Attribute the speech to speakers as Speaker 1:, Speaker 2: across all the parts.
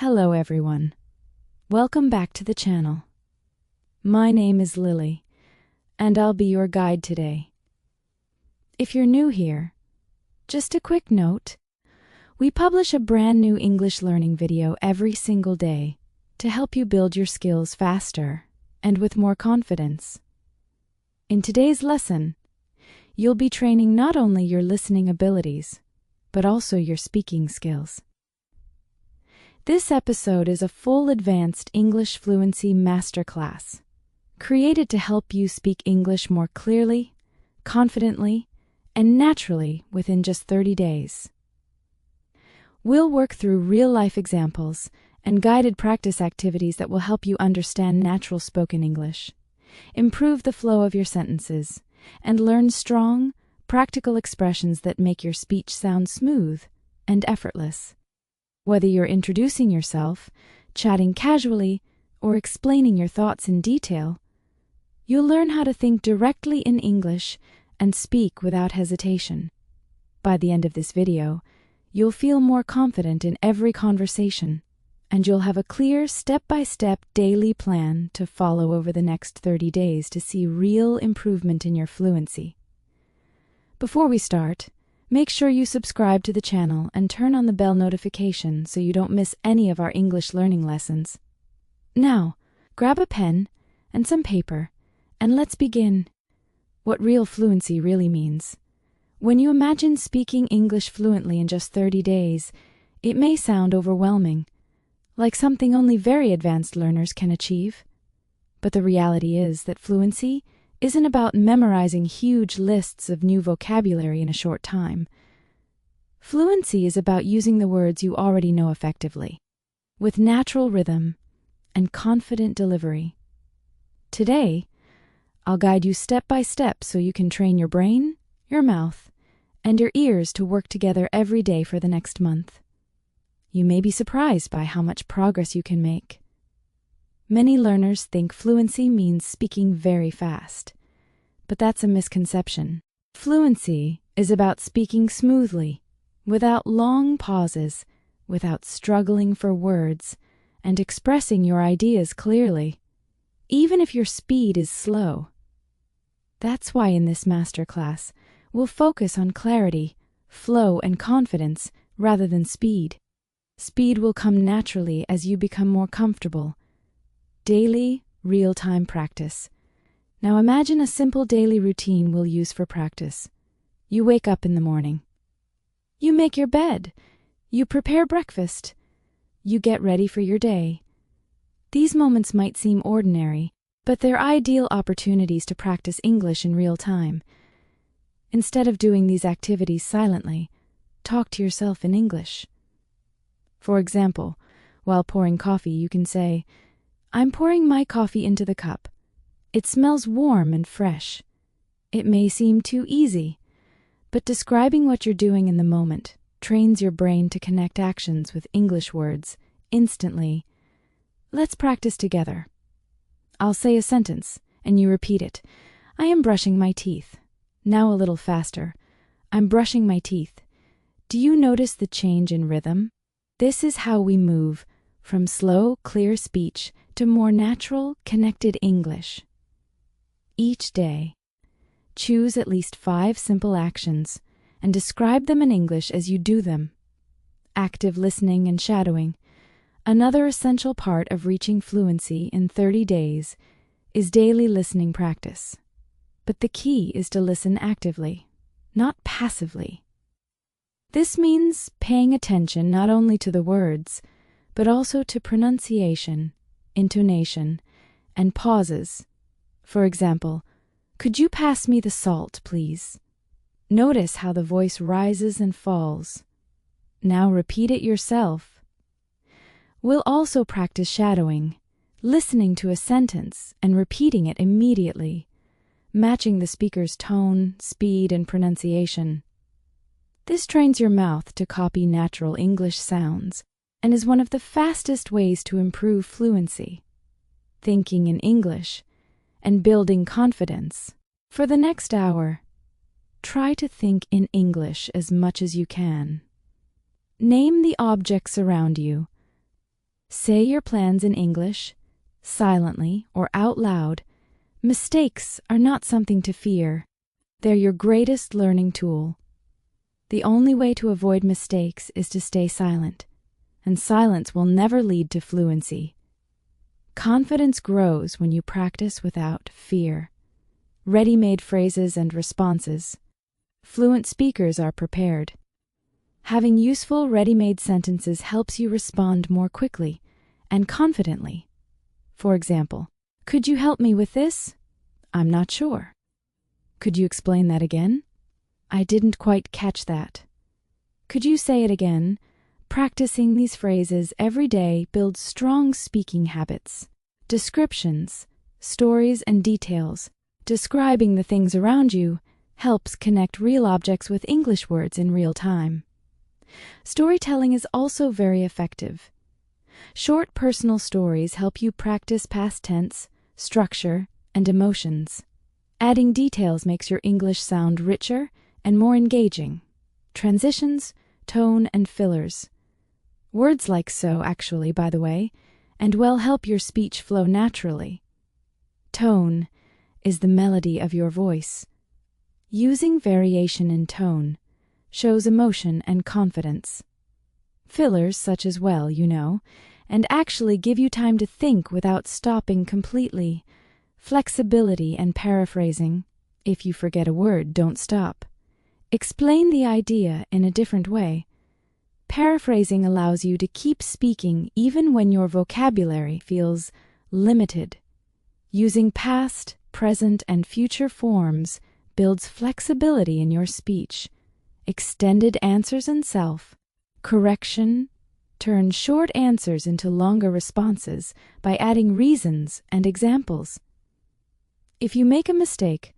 Speaker 1: Hello everyone. Welcome back to the channel. My name is Lily, and I'll be your guide today. If you're new here, just a quick note, we publish a brand new English learning video every single day to help you build your skills faster and with more confidence. In today's lesson, you'll be training not only your listening abilities, but also your speaking skills. This episode is a full advanced English fluency masterclass, created to help you speak English more clearly, confidently, and naturally within just 30 days. We'll work through real-life examples and guided practice activities that will help you understand natural spoken English, improve the flow of your sentences, and learn strong, practical expressions that make your speech sound smooth and effortless. Whether you're introducing yourself, chatting casually, or explaining your thoughts in detail, you'll learn how to think directly in English and speak without hesitation. By the end of this video, you'll feel more confident in every conversation, and you'll have a clear step-by-step daily plan to follow over the next 30 days to see real improvement in your fluency. Before we start, make sure you subscribe to the channel and turn on the bell notification so you don't miss any of our English learning lessons. Now, grab a pen and some paper, and let's begin. What real fluency really means. When you imagine speaking English fluently in just 30 days, it may sound overwhelming, like something only very advanced learners can achieve. But the reality is that fluency isn't about memorizing huge lists of new vocabulary in a short time. Fluency is about using the words you already know effectively, with natural rhythm and confident delivery. Today, I'll guide you step by step so you can train your brain, your mouth, and your ears to work together every day for the next month. You may be surprised by how much progress you can make. Many learners think fluency means speaking very fast, but that's a misconception. Fluency is about speaking smoothly, without long pauses, without struggling for words, and expressing your ideas clearly, even if your speed is slow. That's why in this masterclass, we'll focus on clarity, flow, and confidence rather than speed. Speed will come naturally as you become more comfortable. Daily, real-time practice. Now imagine a simple daily routine we'll use for practice. You wake up in the morning. You make your bed. You prepare breakfast. You get ready for your day. These moments might seem ordinary, but they're ideal opportunities to practice English in real time. Instead of doing these activities silently, talk to yourself in English. For example, while pouring coffee, you can say, "I'm pouring my coffee into the cup. It smells warm and fresh." It may seem too easy, but describing what you're doing in the moment trains your brain to connect actions with English words instantly. Let's practice together. I'll say a sentence, and you repeat it. "I am brushing my teeth." Now a little faster. "I'm brushing my teeth." Do you notice the change in rhythm? This is how we move from slow, clear speech to more natural, connected English. Each day, choose at least 5 simple actions and describe them in English as you do them. Active listening and shadowing. Another essential part of reaching fluency in 30 days is daily listening practice. But the key is to listen actively, not passively. This means paying attention not only to the words, but also to pronunciation, intonation, and pauses. For example, "Could you pass me the salt, please?" Notice how the voice rises and falls. Now repeat it yourself. We'll also practice shadowing, listening to a sentence and repeating it immediately, matching the speaker's tone, speed, and pronunciation. This trains your mouth to copy natural English sounds and is one of the fastest ways to improve fluency, thinking in English, and building confidence. For the next hour, try to think in English as much as you can. Name the objects around you. Say your plans in English, silently or out loud. Mistakes are not something to fear. They're your greatest learning tool. The only way to avoid mistakes is to stay silent, and silence will never lead to fluency. Confidence grows when you practice without fear. Ready-made phrases and responses. Fluent speakers are prepared. Having useful ready-made sentences helps you respond more quickly and confidently. For example, could you help me with this? I'm not sure. Could you explain that again? I didn't quite catch that. Could you say it again? Practicing these phrases every day builds strong speaking habits. Descriptions, stories, and details. Describing the things around you helps connect real objects with English words in real time. Storytelling is also very effective. Short personal stories help you practice past tense, structure, and emotions. Adding details makes your English sound richer and more engaging. Transitions, tone, and fillers. Words like so, actually, by the way, and will help your speech flow naturally. Tone is the melody of your voice. Using variation in tone shows emotion and confidence. Fillers, such as well, and actually give you time to think without stopping completely. Flexibility and paraphrasing. If you forget a word, don't stop. Explain the idea in a different way. Paraphrasing allows you to keep speaking even when your vocabulary feels limited. Using past, present, and future forms builds flexibility in your speech. Extended answers and self-correction turn short answers into longer responses by adding reasons and examples. If you make a mistake,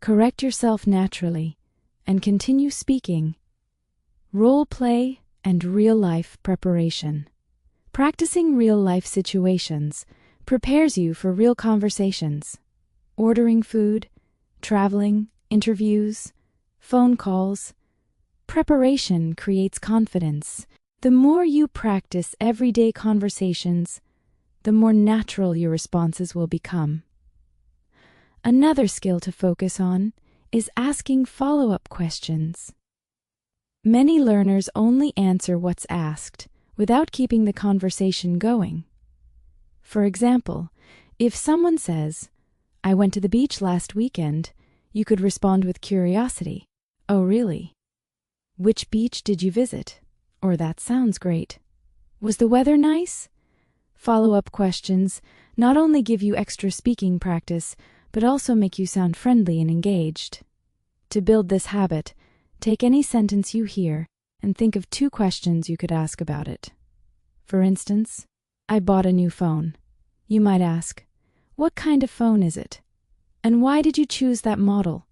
Speaker 1: correct yourself naturally and continue speaking. Role play and real-life preparation. Practicing real-life situations prepares you for real conversations. Ordering food, traveling, interviews, phone calls. Preparation creates confidence. The more you practice everyday conversations, the more natural your responses will become. Another skill to focus on is asking follow-up questions. Many learners only answer what's asked without keeping the conversation going. For example, if someone says, "I went to the beach last weekend," you could respond with curiosity. "Oh, really? Which beach did you visit?" Or, "That sounds great. Was the weather nice?" Follow-up questions not only give you extra speaking practice, but also make you sound friendly and engaged. To build this habit, take any sentence you hear and think of 2 questions you could ask about it. For instance, "I bought a new phone." You might ask, "What kind of phone is it? And why did you choose that model?"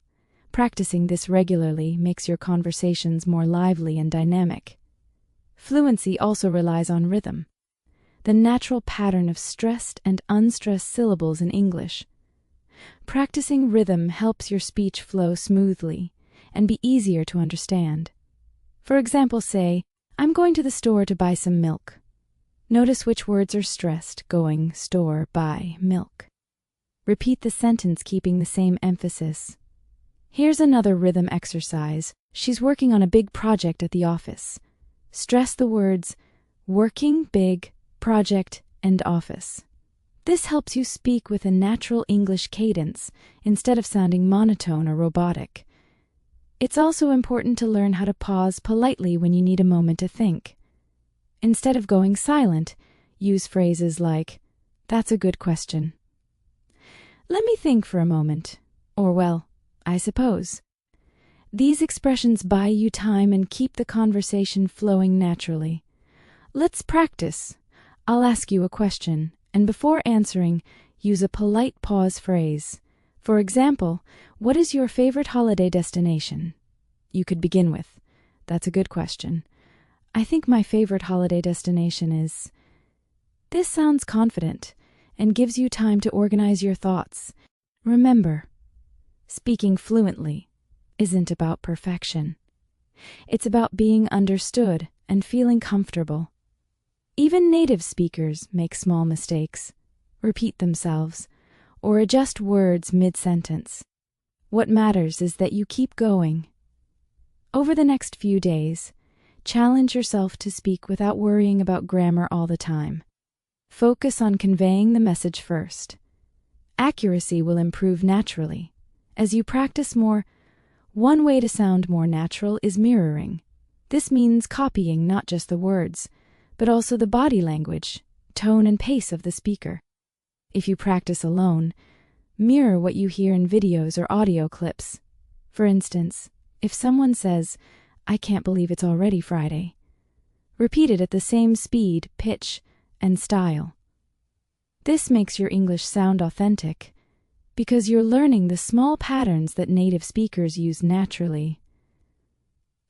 Speaker 1: Practicing this regularly makes your conversations more lively and dynamic. Fluency also relies on rhythm, the natural pattern of stressed and unstressed syllables in English. Practicing rhythm helps your speech flow smoothly and be easier to understand. For example, say, "I'm going to the store to buy some milk." Notice which words are stressed: going, store, buy, milk. Repeat the sentence, keeping the same emphasis. Here's another rhythm exercise. She's working on a big project at the office. Stress the words working, big, project, and office. This helps you speak with a natural English cadence instead of sounding monotone or robotic. It's also important to learn how to pause politely when you need a moment to think. Instead of going silent, use phrases like, "That's a good question. Let me think for a moment," or, "Well, I suppose." These expressions buy you time and keep the conversation flowing naturally. Let's practice. I'll ask you a question, and before answering, use a polite pause phrase. For example, "What is your favorite holiday destination?" You could begin with, "That's a good question. I think my favorite holiday destination is..." This sounds confident and gives you time to organize your thoughts. Remember, speaking fluently isn't about perfection. It's about being understood and feeling comfortable. Even native speakers make small mistakes, repeat themselves, or adjust words mid-sentence. What matters is that you keep going. Over the next few days, challenge yourself to speak without worrying about grammar all the time. Focus on conveying the message first. Accuracy will improve naturally. As you practice more, one way to sound more natural is mirroring. This means copying not just the words, but also the body language, tone, and pace of the speaker. If you practice alone, mirror what you hear in videos or audio clips. For instance, if someone says, "I can't believe it's already Friday," repeat it at the same speed, pitch, and style. This makes your English sound authentic because you're learning the small patterns that native speakers use naturally.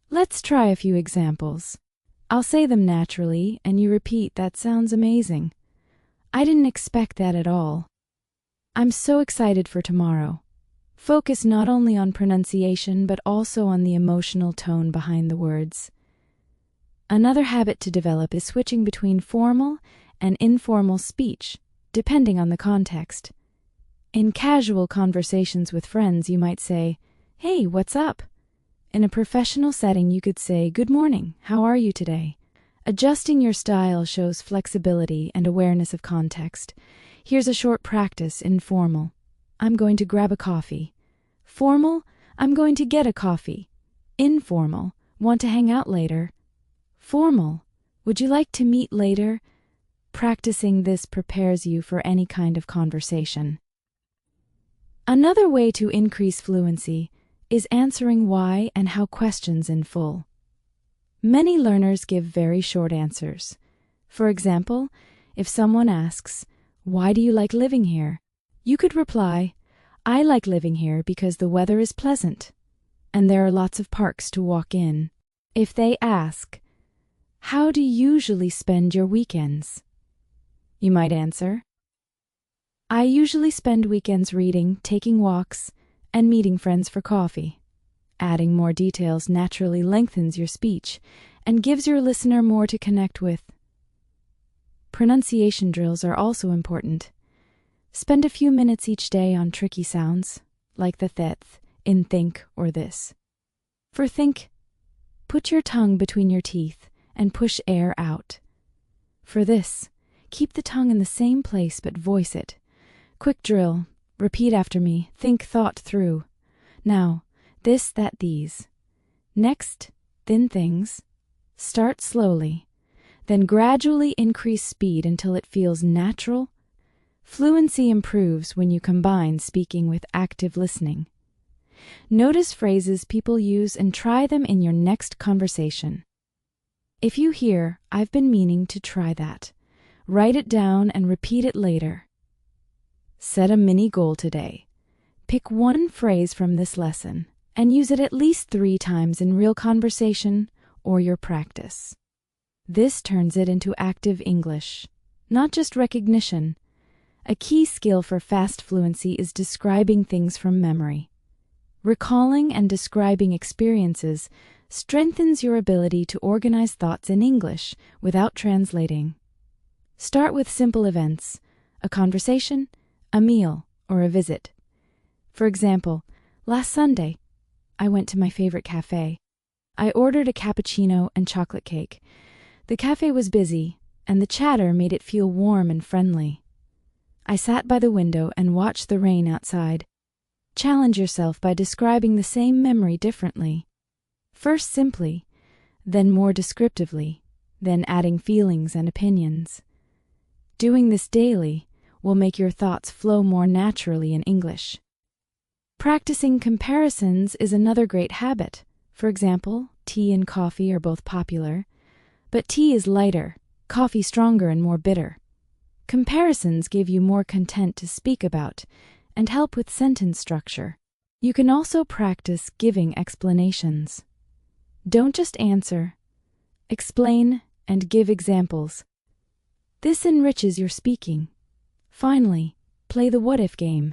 Speaker 1: Let's try a few examples. I'll say them naturally, and you repeat, "That sounds amazing. I didn't expect that at all. I'm so excited for tomorrow." Focus not only on pronunciation, but also on the emotional tone behind the words. Another habit to develop is switching between formal and informal speech, depending on the context. In casual conversations with friends, you might say, "Hey, what's up?" In a professional setting, you could say, "Good morning, how are you today?" Adjusting your style shows flexibility and awareness of context. Here's a short practice. Informal: "I'm going to grab a coffee." Formal: "I'm going to get a coffee." Informal: "Want to hang out later?" Formal: "Would you like to meet later?" Practicing this prepares you for any kind of conversation. Another way to increase fluency is answering why and how questions in full. Many learners give very short answers. For example, if someone asks, "Why do you like living here?" you could reply, "I like living here because the weather is pleasant, and there are lots of parks to walk in." If they ask, "How do you usually spend your weekends?" you might answer, "I usually spend weekends reading, taking walks, and meeting friends for coffee." Adding more details naturally lengthens your speech and gives your listener more to connect with. Pronunciation drills are also important. Spend a few minutes each day on tricky sounds, like the th in think or this. For think, put your tongue between your teeth and push air out. For this, keep the tongue in the same place but voice it. Quick drill. Repeat after me. Think thought through. Now, this, that, these. Next, thin things. Start slowly. Then gradually increase speed until it feels natural. Fluency improves when you combine speaking with active listening. Notice phrases people use and try them in your next conversation. If you hear, "I've been meaning to try that," write it down and repeat it later. Set a mini goal today. Pick one phrase from this lesson and use it at least 3 times in real conversation or your practice. This turns it into active English, not just recognition. A key skill for fast fluency is describing things from memory. Recalling and describing experiences strengthens your ability to organize thoughts in English without translating. Start with simple events: a conversation, a meal, or a visit. For example, last Sunday, I went to my favorite cafe. I ordered a cappuccino and chocolate cake. The cafe was busy, and the chatter made it feel warm and friendly. I sat by the window and watched the rain outside. Challenge yourself by describing the same memory differently. First simply, then more descriptively, then adding feelings and opinions. Doing this daily will make your thoughts flow more naturally in English. Practicing comparisons is another great habit. For example, tea and coffee are both popular, but tea is lighter, coffee stronger and more bitter. Comparisons give you more content to speak about and help with sentence structure. You can also practice giving explanations. Don't just answer. Explain and give examples. This enriches your speaking. Finally, play the what-if game.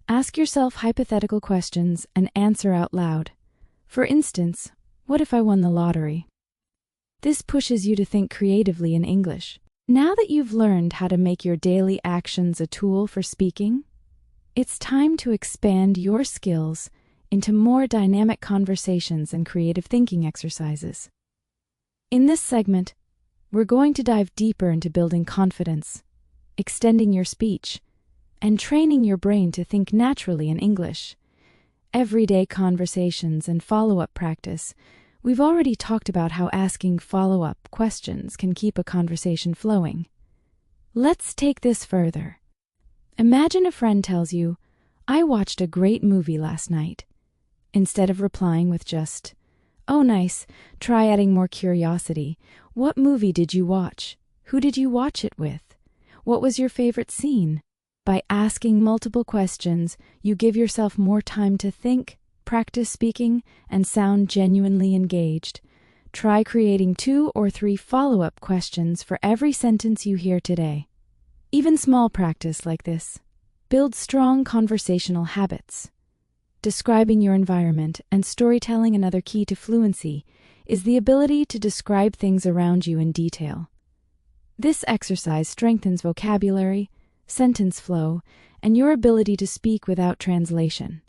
Speaker 1: Ask yourself hypothetical questions and answer out loud. For instance, what if I won the lottery? This pushes you to think creatively in English. Now that you've learned how to make your daily actions a tool for speaking, it's time to expand your skills into more dynamic conversations and creative thinking exercises. In this segment, we're going to dive deeper into building confidence, extending your speech, and training your brain to think naturally in English. Everyday conversations and follow-up practice. We've already talked about how asking follow-up questions can keep a conversation flowing. Let's take this further. Imagine a friend tells you, "I watched a great movie last night." Instead of replying with just, "Oh, nice," try adding more curiosity. What movie did you watch? Who did you watch it with? What was your favorite scene? By asking multiple questions, you give yourself more time to think, practice speaking, and sound genuinely engaged. Try creating 2 or 3 follow-up questions for every sentence you hear today. Even small practice like this builds strong conversational habits. Describing your environment and storytelling. Another key to fluency is the ability to describe things around you in detail. This exercise strengthens vocabulary, sentence flow, and your ability to speak without translation.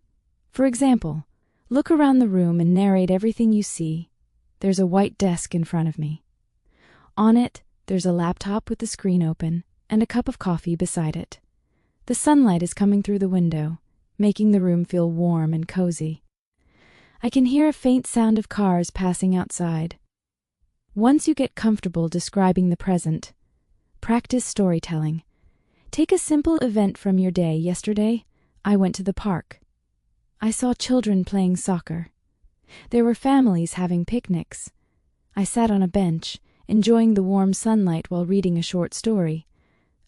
Speaker 1: For example, look around the room and narrate everything you see. There's a white desk in front of me. On it, there's a laptop with the screen open and a cup of coffee beside it. The sunlight is coming through the window, making the room feel warm and cozy. I can hear a faint sound of cars passing outside. Once you get comfortable describing the present, practice storytelling. Take a simple event from your day. Yesterday, I went to the park. I saw children playing soccer. There were families having picnics. I sat on a bench, enjoying the warm sunlight while reading a short story.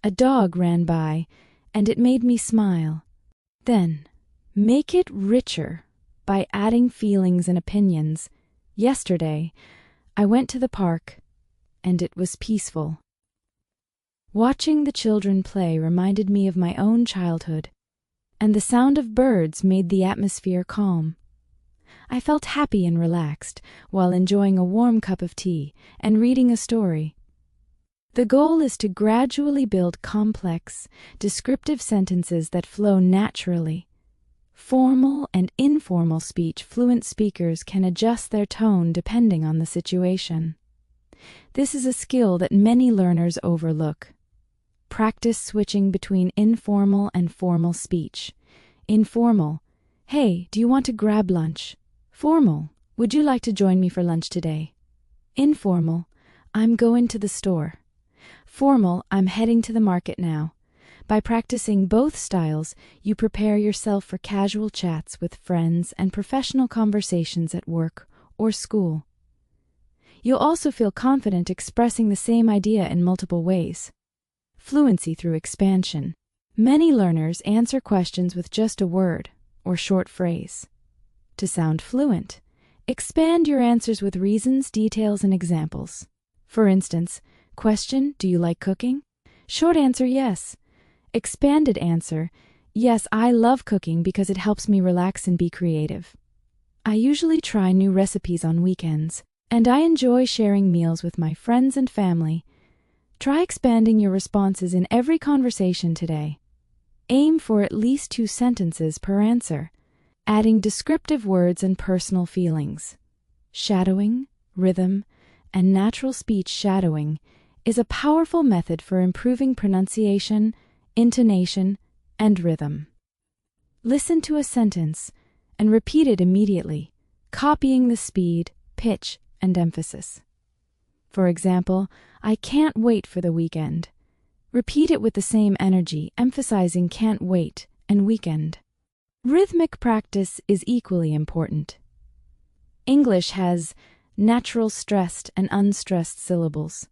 Speaker 1: A dog ran by, and it made me smile. Then, make it richer by adding feelings and opinions. Yesterday, I went to the park, and it was peaceful. Watching the children play reminded me of my own childhood, and the sound of birds made the atmosphere calm. I felt happy and relaxed while enjoying a warm cup of tea and reading a story. The goal is to gradually build complex, descriptive sentences that flow naturally. Formal and informal speech. Fluent speakers can adjust their tone depending on the situation. This is a skill that many learners overlook. Practice switching between informal and formal speech. Informal: "Hey, do you want to grab lunch?" Formal: "Would you like to join me for lunch today?" Informal: "I'm going to the store." Formal: "I'm heading to the market now." By practicing both styles, you prepare yourself for casual chats with friends and professional conversations at work or school. You'll also feel confident expressing the same idea in multiple ways. Fluency through expansion. Many learners answer questions with just a word or short phrase. To sound fluent, expand your answers with reasons, details, and examples. For instance, question, "Do you like cooking?" Short answer, "Yes." Expanded answer, "Yes, I love cooking because it helps me relax and be creative. I usually try new recipes on weekends, and I enjoy sharing meals with my friends and family." Try expanding your responses in every conversation today. Aim for at least 2 sentences per answer, adding descriptive words and personal feelings. Shadowing, rhythm, and natural speech. Shadowing is a powerful method for improving pronunciation, intonation, and rhythm. Listen to a sentence and repeat it immediately, copying the speed, pitch, and emphasis. For example, "I can't wait for the weekend." Repeat it with the same energy, emphasizing "can't wait" and "weekend." Rhythmic practice is equally important. English has natural stressed and unstressed syllables.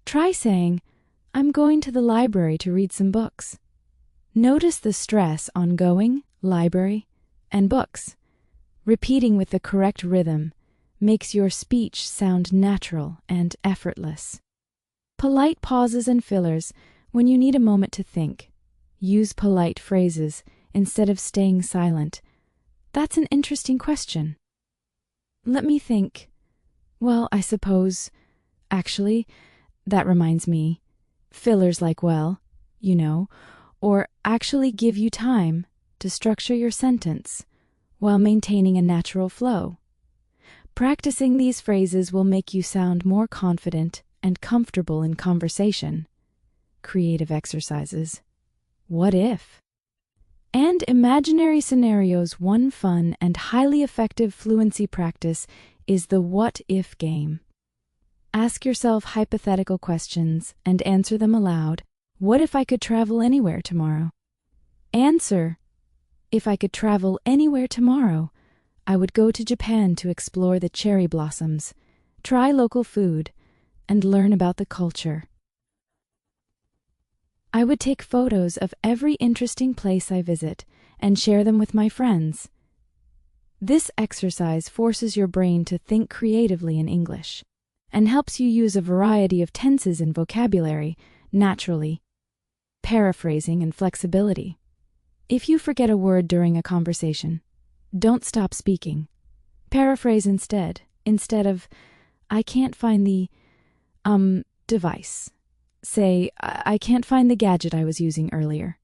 Speaker 1: Try saying, "I'm going to the library to read some books." Notice the stress on going, library, and books. Repeating with the correct rhythm makes your speech sound natural and effortless. Polite pauses and fillers. When you need a moment to think, use polite phrases instead of staying silent. "That's an interesting question. Let me think. Well, I suppose," Actually, that reminds me, fillers like well, you know, or actually give you time to structure your sentence while maintaining a natural flow. Practicing these phrases will make you sound more confident and comfortable in conversation. Creative exercises. What if? And imaginary scenarios. One fun and highly effective fluency practice is the what if game. Ask yourself hypothetical questions and answer them aloud. What if I could travel anywhere tomorrow? Answer: if I could travel anywhere tomorrow, I would go to Japan to explore the cherry blossoms, try local food, and learn about the culture. I would take photos of every interesting place I visit and share them with my friends. This exercise forces your brain to think creatively in English and helps you use a variety of tenses and vocabulary naturally, paraphrasing and flexibility. If you forget a word during a conversation, don't stop speaking. Paraphrase instead of, I can't find the, device. Say, I can't find the gadget I was using earlier.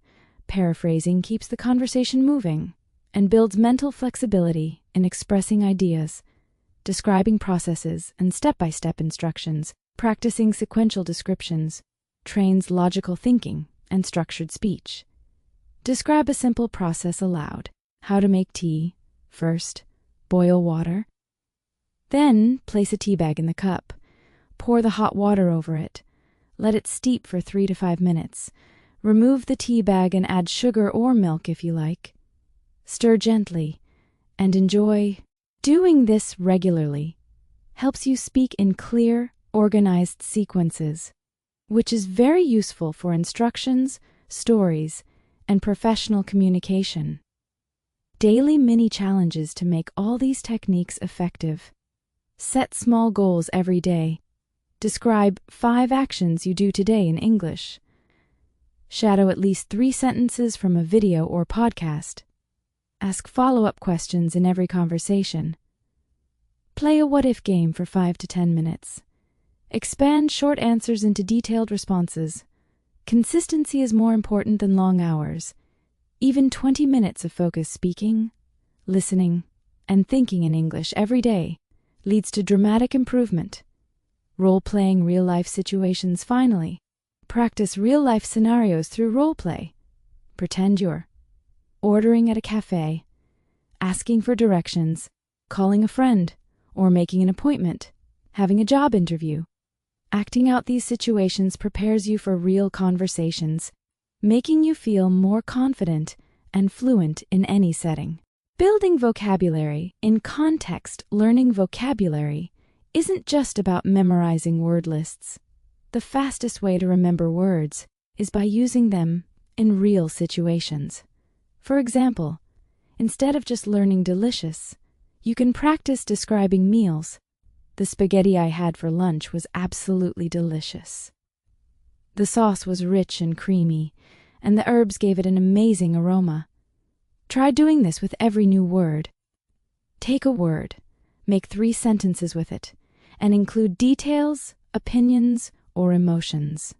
Speaker 1: Paraphrasing keeps the conversation moving and builds mental flexibility in expressing ideas, describing processes and step-by-step instructions. Practicing sequential descriptions trains logical thinking and structured speech. Describe a simple process aloud. How to make tea. First, boil water. Then, place a tea bag in the cup. Pour the hot water over it. Let it steep for 3 to 5 minutes. Remove the tea bag and add sugar or milk if you like. Stir gently and enjoy. Doing this regularly helps you speak in clear, organized sequences, which is very useful for instructions, stories, and professional communication. Daily mini challenges to make all these techniques effective. Set small goals every day. Describe 5 actions you do today in English. Shadow at least 3 sentences from a video or podcast. Ask follow-up questions in every conversation. Play a what-if game for 5 to 10 minutes. Expand short answers into detailed responses. Consistency is more important than long hours. Even 20 minutes of focused speaking, listening, and thinking in English every day leads to dramatic improvement. Role-playing real-life situations. Finally, practice real-life scenarios through role-play. Pretend you're ordering at a cafe, asking for directions, calling a friend, or making an appointment, having a job interview. Acting out these situations prepares you for real conversations, making you feel more confident and fluent in any setting. Building vocabulary in context. Learning vocabulary isn't just about memorizing word lists. The fastest way to remember words is by using them in real situations. For example, instead of just learning delicious, you can practice describing meals. The spaghetti I had for lunch was absolutely delicious. The sauce was rich and creamy, and the herbs gave it an amazing aroma. Try doing this with every new word. Take a word, make 3 sentences with it, and include details, opinions, or emotions.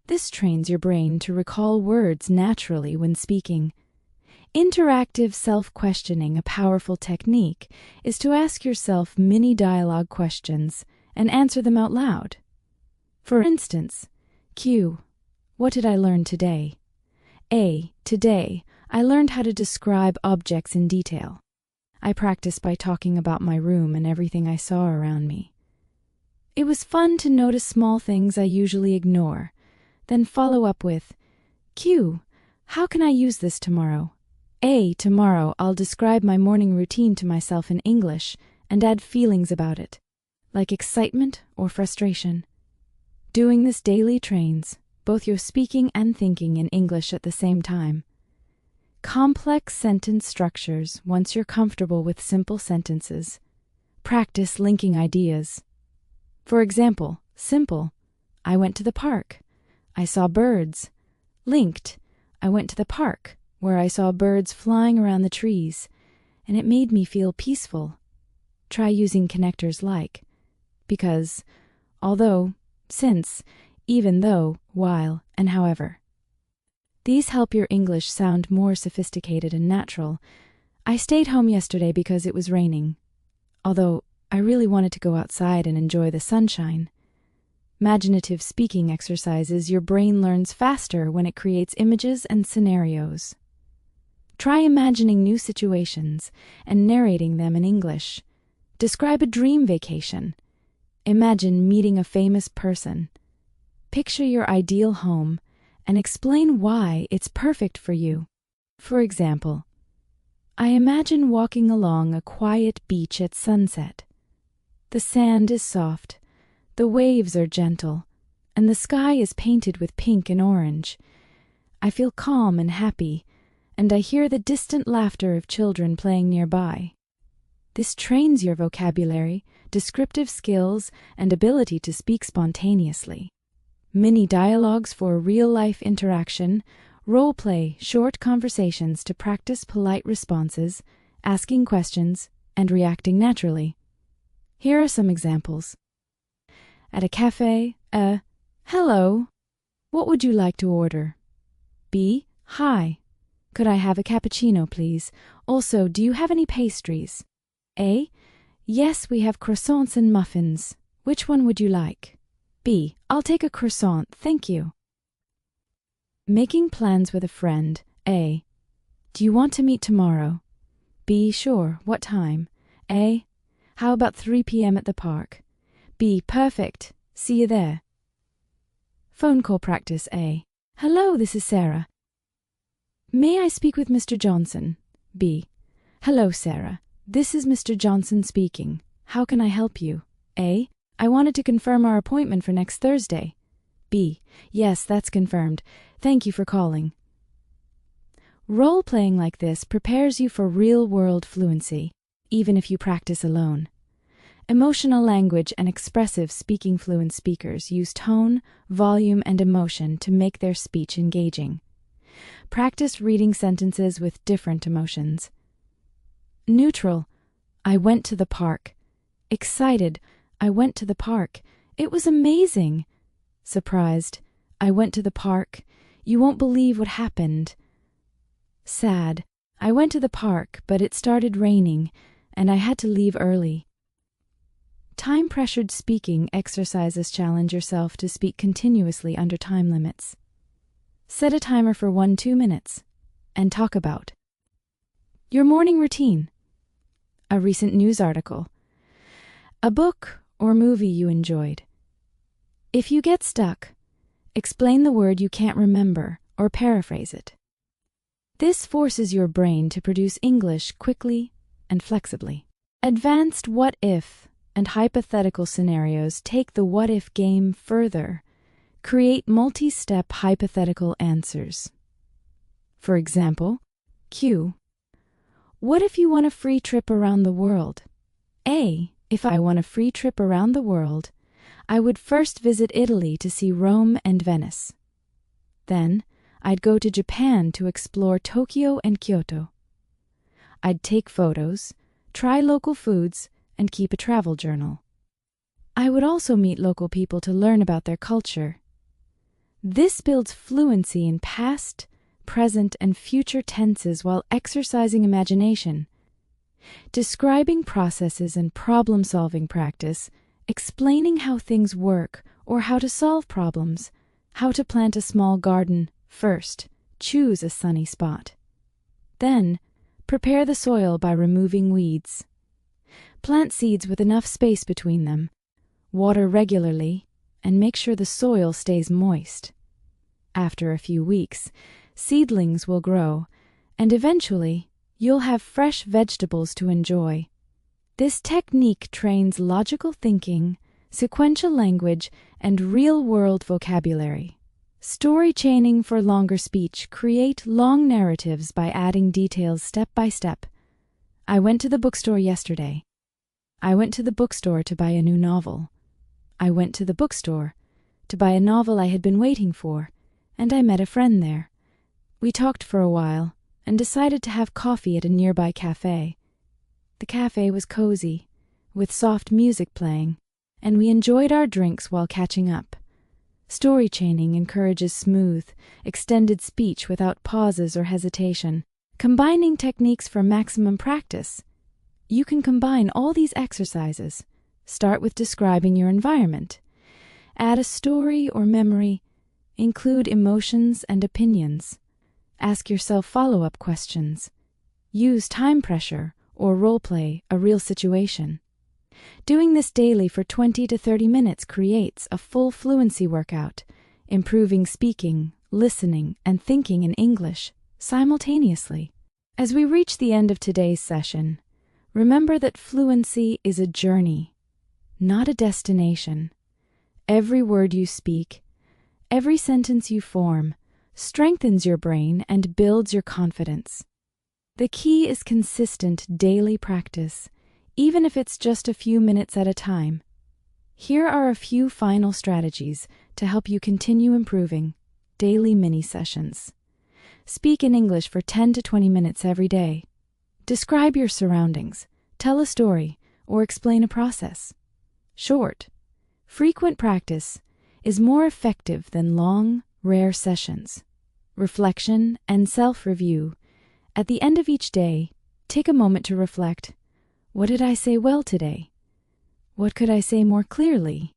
Speaker 1: This trains your brain to recall words naturally when speaking. Interactive self-questioning. A powerful technique is to ask yourself mini dialogue questions and answer them out loud. For instance, Q. What did I learn today? A. Today, I learned how to describe objects in detail. I practiced by talking about my room and everything I saw around me. It was fun to notice small things I usually ignore, then follow up with, Q. How can I use this tomorrow? A. Tomorrow, I'll describe my morning routine to myself in English and add feelings about it, like excitement or frustration. Doing this daily trains both your speaking and thinking in English at the same time. Complex sentence structures. Once you're comfortable with simple sentences, practice linking ideas. For example, simple, I went to the park. I saw birds. Linked, I went to the park, where I saw birds flying around the trees, and it made me feel peaceful. Try using connectors like, because, although, since, even though, while, and however. These help your English sound more sophisticated and natural. I stayed home yesterday because it was raining, although I really wanted to go outside and enjoy the sunshine. Imaginative speaking exercises your brain learns faster when it creates images and scenarios. Try imagining new situations and narrating them in English. Describe a dream vacation. Imagine meeting a famous person. Picture your ideal home and explain why it's perfect for you. For example, I imagine walking along a quiet beach at sunset. The sand is soft, the waves are gentle, and the sky is painted with pink and orange. I feel calm and happy, and I hear the distant laughter of children playing nearby. This trains your vocabulary, descriptive skills, and ability to speak spontaneously. Mini dialogues for real-life interaction, role-play short conversations to practice polite responses, asking questions, and reacting naturally. Here are some examples. At a cafe, hello, what would you like to order? B, hi, could I have a cappuccino, please? Also, do you have any pastries? A, yes, we have croissants and muffins. Which one would you like? B, I'll take a croissant, thank you. Making plans with a friend. A, do you want to meet tomorrow? B, sure, what time? A, how about 3 p.m. at the park? B, perfect, see you there. Phone call practice. A, hello, this is Sarah. May I speak with Mr. Johnson? B, hello, Sarah. This is Mr. Johnson speaking. How can I help you? A, I wanted to confirm our appointment for next Thursday. B, yes, that's confirmed. Thank you for calling. Role-playing like this prepares you for real-world fluency, even if you practice alone. Emotional language and expressive speaking fluent speakers use tone, volume, and emotion to make their speech engaging. Practice reading sentences with different emotions. Neutral, I went to the park. Excited, I went to the park. It was amazing. Surprised, I went to the park. You won't believe what happened. Sad, I went to the park, but it started raining, and I had to leave early. Time-pressured speaking exercises challenge yourself to speak continuously under time limits. Set a timer for 1-2 minutes, and talk about your morning routine, a recent news article, a book or movie you enjoyed. If you get stuck, explain the word you can't remember or paraphrase it. This forces your brain to produce English quickly and flexibly. Advanced what-if and hypothetical scenarios take the what-if game further. Create multi-step hypothetical answers. For example, Q. What if you want a free trip around the world? A. If I want a free trip around the world, I would first visit Italy to see Rome and Venice. Then, I'd go to Japan to explore Tokyo and Kyoto. I'd take photos, try local foods, and keep a travel journal. I would also meet local people to learn about their culture. This builds fluency in past, present, and future tenses while exercising imagination. Describing processes and problem-solving practice, explaining how things work or how to solve problems, how to plant a small garden. First, choose a sunny spot. Then, prepare the soil by removing weeds. Plant seeds with enough space between them. Water regularly, and make sure the soil stays moist. After a few weeks, seedlings will grow, and eventually, you'll have fresh vegetables to enjoy. This technique trains logical thinking, sequential language, and real-world vocabulary. Story chaining for longer speech. Create long narratives by adding details step by step. I went to the bookstore yesterday. I went to the bookstore to buy a new novel. I went to the bookstore to buy a novel I had been waiting for, and I met a friend there. We talked for a while and decided to have coffee at a nearby cafe. The cafe was cozy, with soft music playing. and we enjoyed our drinks while catching up. Story chaining encourages smooth, extended speech without pauses or hesitation. Combining techniques for maximum practice. You can combine all these exercises. Start with describing your environment. Add a story or memory. Include emotions and opinions. Ask yourself follow-up questions. Use time pressure or role-play a real situation. Doing this daily for 20 to 30 minutes creates a full fluency workout, improving speaking, listening, and thinking in English simultaneously. As we reach the end of today's session, remember that fluency is a journey, not a destination. Every word you speak, every sentence you form, strengthens your brain and builds your confidence. The key is consistent daily practice, even if it's just a few minutes at a time. Here are a few final strategies to help you continue improving. Daily mini sessions. Speak in English for 10 to 20 minutes every day. Describe your surroundings, tell a story, or explain a process. Short, frequent practice is more effective than long, rare sessions. Reflection and self-review. At the end of each day, take a moment to reflect. What did I say well today? What could I say more clearly?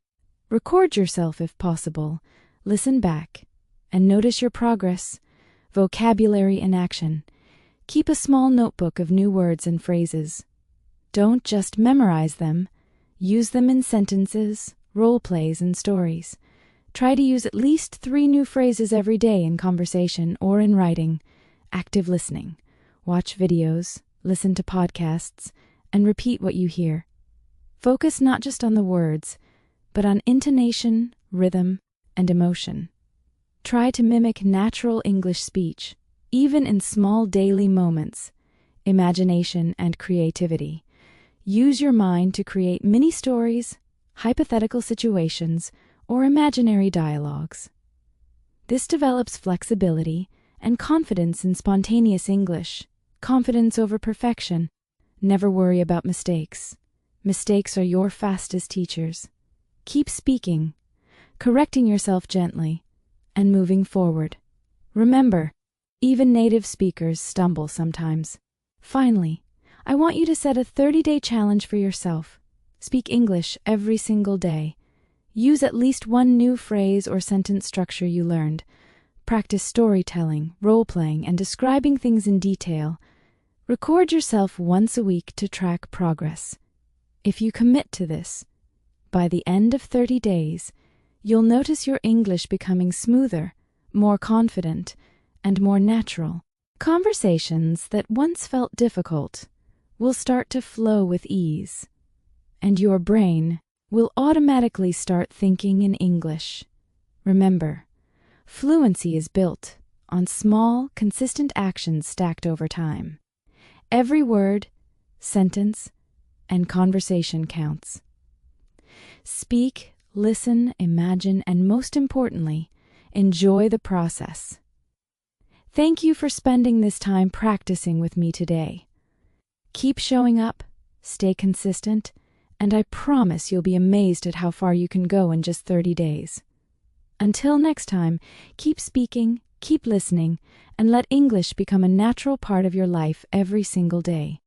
Speaker 1: Record yourself if possible. Listen back and notice your progress. Vocabulary in action. Keep a small notebook of new words and phrases. Don't just memorize them. Use them in sentences, role plays, and stories. Try to use at least 3 new phrases every day in conversation or in writing. Active listening. Watch videos, listen to podcasts, and repeat what you hear. Focus not just on the words, but on intonation, rhythm, and emotion. Try to mimic natural English speech, even in small daily moments. Imagination and creativity. Use your mind to create mini stories, hypothetical situations, or imaginary dialogues. This develops flexibility and confidence in spontaneous English. Confidence over perfection. Never worry about mistakes. Mistakes are your fastest teachers. Keep speaking, correcting yourself gently, and moving forward. Remember, even native speakers stumble sometimes. Finally, I want you to set a 30-day challenge for yourself. Speak English every single day. Use at least 1 new phrase or sentence structure you learned. Practice storytelling, role-playing, and describing things in detail. Record yourself once a week to track progress. If you commit to this, by the end of 30 days, you'll notice your English becoming smoother, more confident, and more natural. Conversations that once felt difficult will start to flow with ease, and your brain will automatically start thinking in English. Remember, fluency is built on small, consistent actions stacked over time. Every word, sentence, and conversation counts. Speak, listen, imagine, and most importantly, enjoy the process. Thank you for spending this time practicing with me today. Keep showing up, stay consistent, and I promise you'll be amazed at how far you can go in just 30 days. Until next time, keep speaking, keep listening, and let English become a natural part of your life every single day.